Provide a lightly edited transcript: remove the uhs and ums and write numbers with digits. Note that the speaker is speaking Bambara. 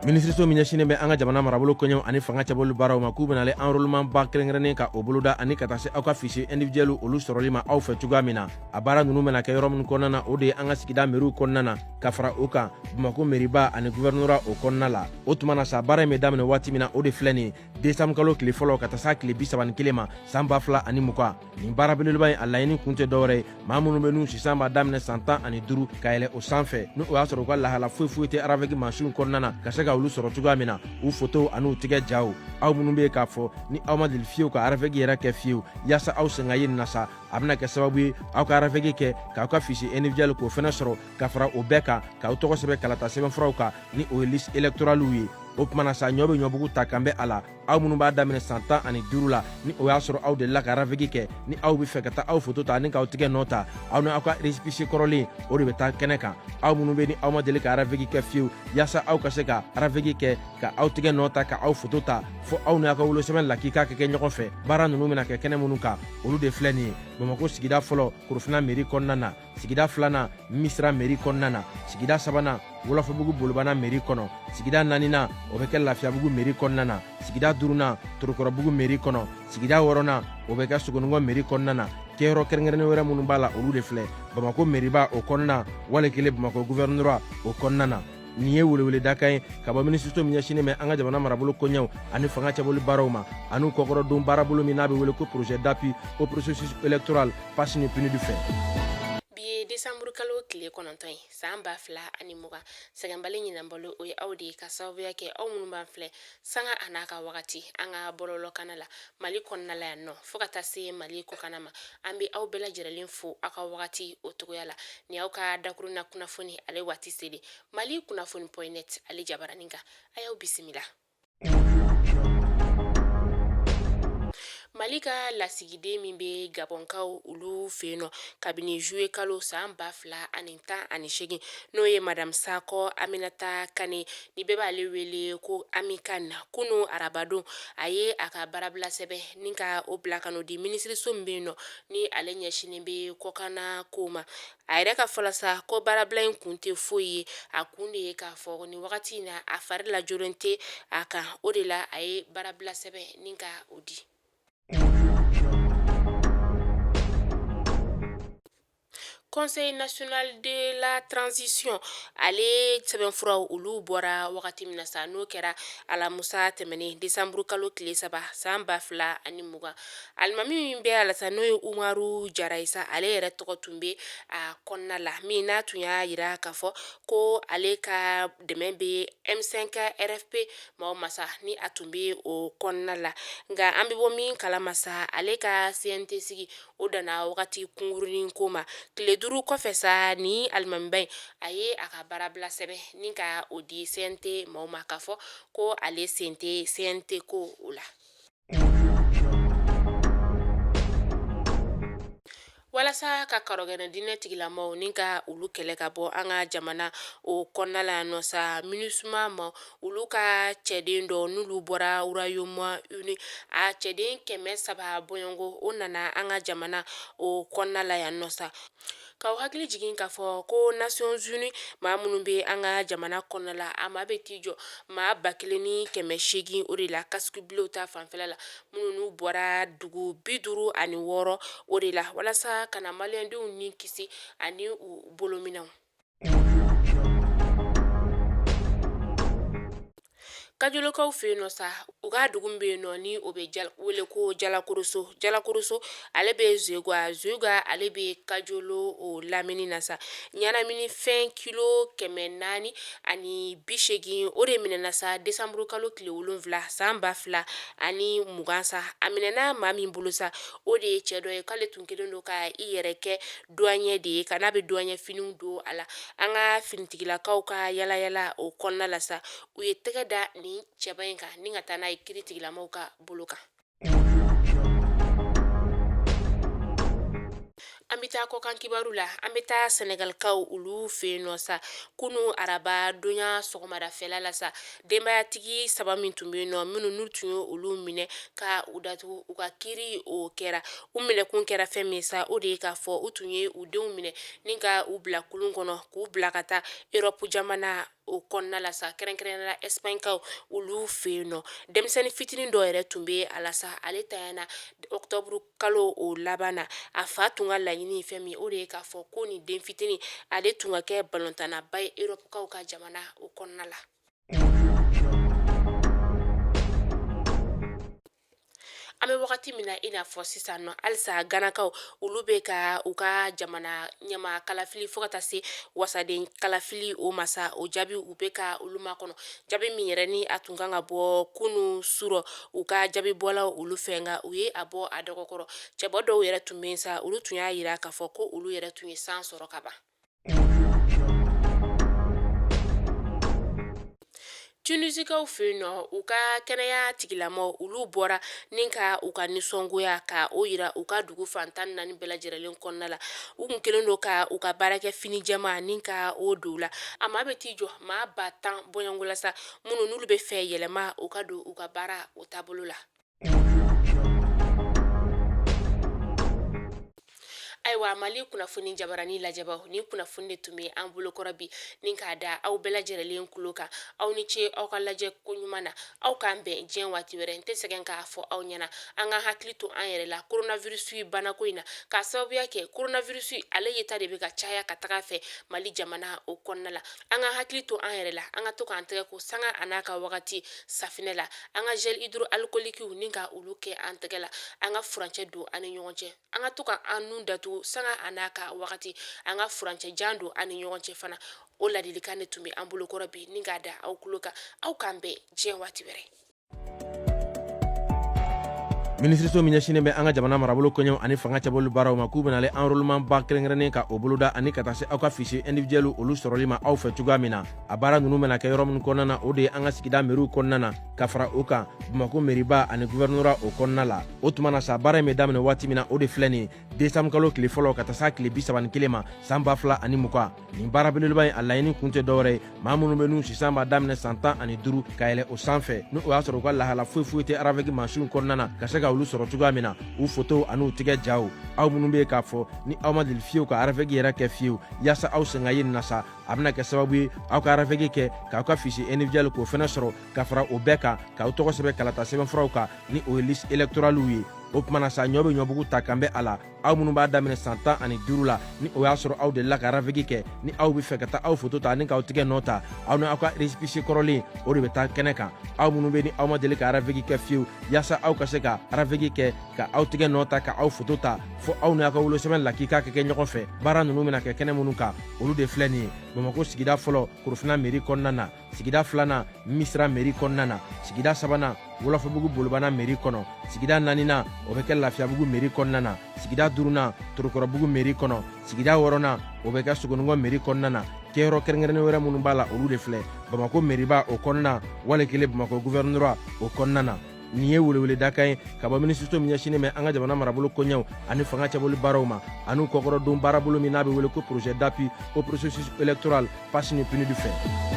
Ministriso min ɲɛsinen bɛ an ka jamana marabolo koɲɛw ani fanga cɛbɔli baaraw ma k'u bɛnale enrôlement ba kɛrɛnkɛrɛnnen ka o boloda ani ka taa se aw ka fichier individuel olu sɔrɔli ma aw fɛ cogoya min na. A baara ninnu bɛna kɛ yɔrɔ min kɔnɔna na o de ye an ka sigida mairie kɔnɔna na ka fara o kan Bamako mairiba ani gouvernorat o kɔnɔna la. O tuma na sa baara in bɛ daminɛ waati min na o de filɛ nin ye décembre kalo tile fɔlɔ ka taa se tile 31 ma san 2020. Nin baara belebeleba in a laɲini kun tɛ dɔwɛrɛ ye maa minnu bɛ n'u sisan b'a daminɛ san 15 ka yɛlɛ o sanfɛ ni o y'a sɔrɔ u ka lahala foyi tɛ araveki mansiw kɔnɔna na ka se ka olu sɔrɔ cogoya min na u photo an'u tigɛ jaw aw minnu bɛ k'a fɔ ni aw ma deli fiyewu ka araveki yɛrɛ kɛ fiyewu yaasa aw sen ka ye nin na sa a bɛna kɛ sababu ye aw ka araveki kɛ k'aw ka fichier individuel k'o fɛnɛ sɔrɔ ka fara o bɛɛ kan k'aw tɔgɔ sɛbɛn kalata sɛbɛnfuraw kan ni o ye liste électorale ye. O tuma na sa ɲɔ bɛ ɲɔbugu ta kan bɛ a la aw minnu b'a daminɛ san 15 la ni o y'a sɔrɔ aw delila ka araveki kɛ ni aw bɛ fɛ ka taa aw photo ta ni k'aw tigɛ nɔ ta aw ni aw ka récépissé kɔrɔlen o de bɛ taa kɛnɛ kan. Aw minnu bɛ ni aw ma deli ka araveki kɛ fiyewu yaasa aw ka se ka araveki kɛ ka aw tigɛ nɔ ta ka aw photo ta fo aw ni aw ka wolosɛbɛn lakika ka kɛ ɲɔgɔn fɛ. Baara ninnu bɛna kɛ kɛnɛ minnu kan olu de filɛ nin ye Bamako sigida fɔlɔ Korofina mairie kɔnɔna na, sigida filanan Misira mairie kɔnɔna na, sigida sabanan Wolofabugu Bolobana mairie kɔnɔ, sigida naaninan o bɛ kɛ Lafiyabugu mairie kɔnɔna na, sigida duurunan Torokɔrɔbugu mairie kɔnɔ, sigida wɔɔrɔnan o bɛ kɛ Sogonikɔ mairie kɔnɔna na. Kɛyɔrɔ kɛrɛnkɛrɛnnen wɛrɛ minnu b'a la olu de filɛ Bamako mairiba o kɔnɔna wali kelen Bamako gouvernorat o kɔnɔna na. Nin ye weleweleda kan ye ka bɔ ministriso min ɲɛsinen bɛ an ka jamana marabolo koɲɛw ani fanga cɛbɔli baaraw ma ani kɔkɔrɔdon baarabolo min n'a bɛ wele ko projet d'appui au processus électoral passe ni PNUD fɛ. Décembre kalo tile 9 ye san 2020 sɛgɛnbali ɲinanbalo o ye aw de ka sababuya kɛ aw minnu b'an filɛ sanga a n'a ka wagati an ka bɔlɔlɔkana la Mali kɔnɔna la yan nɔ fo ka taa se Mali kɔkana ma an bɛ aw bɛɛ lajɛlen fo aw ka wagati o togoya la ni aw ka dakuruna kunnafoni ale waati seli Mali kunnafoni.net ale jabaranin kan a y'aw bisimila. Mali ka lasigiden min bɛ Gabonkaw olu fɛ yen nɔ kabini juillet kalo san 2018 n'o ye Madame Sakɔ Aminata Kane ni bɛɛ b'ale wele ko Ami Kane kunu arabadon a ye a ka baarabila sɛbɛn ni ka o bila ka n'o di ministriso min bɛ yen nɔ ni ale ɲɛsinen bɛ kɔkana ko ma a yɛrɛ ka fɔlɔ sa ko baarabila in kun tɛ foyi ye a kun de ye k'a fɔ ni wagati in na a fari lajolen tɛ a kan o de la a ye baarabila sɛbɛn ni ka o di. Conseil national de la transition ale sɛbɛnfuraw olu bɔra wagati min na sa n'o kɛra alamusa tɛmɛnen décembre kalo tile 3 san 2020 alimami min bɛ ala sa n'o ye Umaru Jara ye sa ale yɛrɛ tɔgɔ tun bɛ a kɔnɔna la min n'a tun y'a yira k'a fɔ ko ale ka dɛmɛ bɛ M5 RFP maaw masa ni a tun bɛ o kɔnɔna la nka an bɛ bɔ min kalama sa ale ka CNT sigi o dana wagati kungurunin ko ma tile 5 kɔfɛ sa ni alimamiba in a ye a ka baarabila sɛbɛn ni ka o di CNT maaw ma k'a fɔ ko ale sen tɛ CNT ko o la. Walasa ka karɔgɛnɛdinɛ tigilamɔgɔw ni ka olu kɛlɛ ka bɔ an ka jamana o kɔnɔna la nɔ sa MINUSMA ma olu ka cɛden dɔ n'olu bɔra Royaume Uni a cɛden 300 bɔɲɔngo o nana an ka jamana o kɔnɔna la yan nɔ sa k'aw hakili jigin k'a fɔ ko Nations Unies maa minnu bɛ an ka jamana kɔnɔna la a maa bɛ t'i jɔ maa 1800 o de la kasikubilenw ta fanfɛla la minnu n'u bɔra dugu 56 o de la walasa kana maliyɛndenw ni kisi ani u bolominɛw. Kajolokaw fɛ yen nɔ sa u ka dugu min bɛ yen nɔ ni o bɛ wele ko Jalakoroso ale bɛ Zuega ale bɛ Kajolo o lamini na sa ɲanamini fɛn kilo 480 o de minɛna sa décembre kalo tile 7 san 2020 sa a minɛna maa min bolo sa o de ye cɛ dɔ ye k'ale tun kelen don ka i yɛrɛ kɛ douanier de ye ka n'a bɛ douanier finiw don a la an ka finitigilakaw ka yalayala o kɔnɔna la sa u ye tɛgɛ da ni cɛba in kan ni ka taa n'a ye kiiritigilamaw ka bolo kan. An bɛ taa kɔkan kibaru la an bɛ taa Senegalkaw olu fɛ yen nɔ sa kunu araba donya sɔgɔmadafɛla la sa denbayatigi saba min tun bɛ yen nɔ minnu n'u tun ye olu minɛ ka u datugu u ka kiiri o kɛra u minɛkun kɛra fɛn min sa o de ye k'a fɔ u tun ye u denw minɛ ni ka u bila kulun kɔnɔ k'u bila ka taa Europe jamana o kɔnɔna la sa kɛrɛnkɛrɛnnenya la Espagnekaw olu fɛ yen nɔ denmisɛnnin fitinin dɔ yɛrɛ tun bɛ a la sa ale tanyana octobre kalo o laban na a fa tun ka laɲini ye fɛn min o de ye k'a fɔ ko nin den fitinin ale tun ka kɛ balontanaba ye Europekaw ka jamana o kɔnɔna la. An bɛ wagati min na i n'a fɔ sisan nɔ halisa Ganakaw olu bɛ ka u ka jamana ɲɛma kalafili fo ka taa se wasaden kalafili o masa o jaabi u bɛ ka olu makɔnɔ jaabi min yɛrɛ ni a tun kan ka bɔ kunu surɔ u ka jaabi bɔlaw olu fɛ nka u ye a bɔ a dɔgɔkɔrɔ cɛbɔ dɔw yɛrɛ tun bɛ yen sa olu tun y'a yira k'a fɔ ko olu yɛrɛ tun ye san sɔrɔ ka ban. Tunisikaw fɛ yen nɔ u ka kɛnɛya tigilamɔgɔw olu bɔra ni ka u ka nisɔngoya ka o yira u ka dugu fantan naani bɛɛ lajɛlen kɔnɔna la u kun kelen don ka u ka baarakɛ fini jɛma ni ka o don la a maa bɛ t'i jɔ maa ba 10 bɔɲɔngo sa minnu n'olu bɛ fɛ yɛlɛma u ka don u ka baara o taabolo la. Ayiwa Mali kunnafoni jabarani lajɛbaw ni kunnafoni de tun bɛ an bolokɔrɔ bi ni k'a da aw bɛɛ lajɛlen kulo kan aw ni ce aw ka lajɛ ko ɲuman na aw k'an bɛn diɲɛ waati wɛrɛ n tɛ sɛgɛn k'a fɔ aw ɲɛna an ka hakili to an yɛrɛ la coronavirus banako in na k'a sababuya kɛ coronavirus ale yeta de bɛ ka caya ka taga fɛ Mali jamana o kɔnɔna la an ka hakili to an yɛrɛ la an ka to k'an tɛgɛ ko sanga a n'a ka wagati safinɛ la an ka gel hydroalcoolique ni ka olu kɛ an tɛgɛ la an ka furancɛ don an ni ɲɔgɔn cɛ an ka to ka an nun datugu sanga a n'a ka wagati an ka furancɛ jan don an ni ɲɔgɔn cɛ fana o ladilikan de tun bɛ an bolokɔrɔ bi ni k'a da aw kulo kan aw k'an bɛn diɲɛ waati wɛrɛ. Minisiriso min ɲɛsinnen bɛ an ka jamana marabolo koɲɛw ani fanga cɛbɔli baaraw ma k'u bɛnale enrôlement ba kɛrɛnkɛrɛnnen ka o boloda ani ka taa se aw ka fichier individuel olu sɔrɔli ma aw fɛ cogoya min na a baara ninnu bɛna kɛ yɔrɔ min kɔnɔna na o de ye an ka sigida mairie kɔnɔna na ka fara o kan Bamako mairiba ani gouvernorat o kɔnɔna la o tuma na sa baara in bɛ daminɛ waati min na o de filɛ nin décembre kalo tile fɔlɔ ka taa se tile 31 ma san 2020 nin baara belebeleba in a laɲini kun tɛ dɔwɛrɛ ye maa minnu bɛ n'u sisan b'a daminɛ san 15 ka yɛlɛ o sanfɛ ni o y'a sɔrɔ u ka lahala foyi tɛ aravɛki mansiw kɔnɔna na ka se ka olu sɔrɔ cogoya min na u photo ani u tigɛ jaw aw minnu bɛ k'a fɔ ni aw ma deli fiyewu ka aravɛki yɛrɛ kɛ fiyewu yaasa aw sen ka ye nin na sa a bɛna kɛ sababu ye aw ka aravɛki kɛ k'aw ka fichier individuel k'o fɛnɛ sɔrɔ ka fara o bɛɛ kan k'aw tɔgɔ sɛbɛn kalata sɛbɛnfuraw kan ni o ye liste électorale ye o tuma na sa ɲɔ bɛ ɲɔbugu ta kan bɛ a la aw minnu b'a daminɛ san 15 la ni o y'a sɔrɔ aw delila ka aravɛki kɛ ni aw bɛ fɛ ka taa aw photo ta ni k'aw tigɛ nɔ ta aw ni aw ka récépissé kɔrɔlen o de bɛ taa kɛnɛ kan aw minnu bɛ ni aw ma deli ka aravɛki kɛ fiyewu yaasa aw ka se ka aravɛki kɛ ka aw tigɛ nɔ ta ka aw photo ta fo aw ni aw ka wolosɛbɛn lakika ka kɛ ɲɔgɔn fɛ baara ninnu bɛna kɛ kɛnɛ minnu kan olu de filɛ nin ye Bamako sigida fɔlɔ Korofina mairie kɔnɔna na sigida filanan Misira mairie kɔnɔna na sigida sabanan Wolofabugu Bolobana mairie kɔnɔ sigida naaninan o bɛ kɛ Lafiyabugu mairie kɔnɔna na sigida duurunan Torokɔrɔbugu mairie kɔnɔ sigida wɔɔrɔnan o bɛ kɛ Sogonikɔ mairie kɔnɔna na kɛyɔrɔ kɛrɛnkɛrɛnnen wɛrɛ minnu b'a la olu de filɛ Bamako mairiba o kɔnɔna wali kelen Bamako gouvernorat o kɔnɔna na nin ye welewele dakan ye ka bɔ minisiriso min ɲɛsinnen bɛ an ka jamana marabolo koɲɛw ani fanga cɛbɔli baaraw ma ani kɔkɔrɔdon baarabolo min n'a bɛ wele ko projet d'appui au processus électoral passe ni PNUD fɛ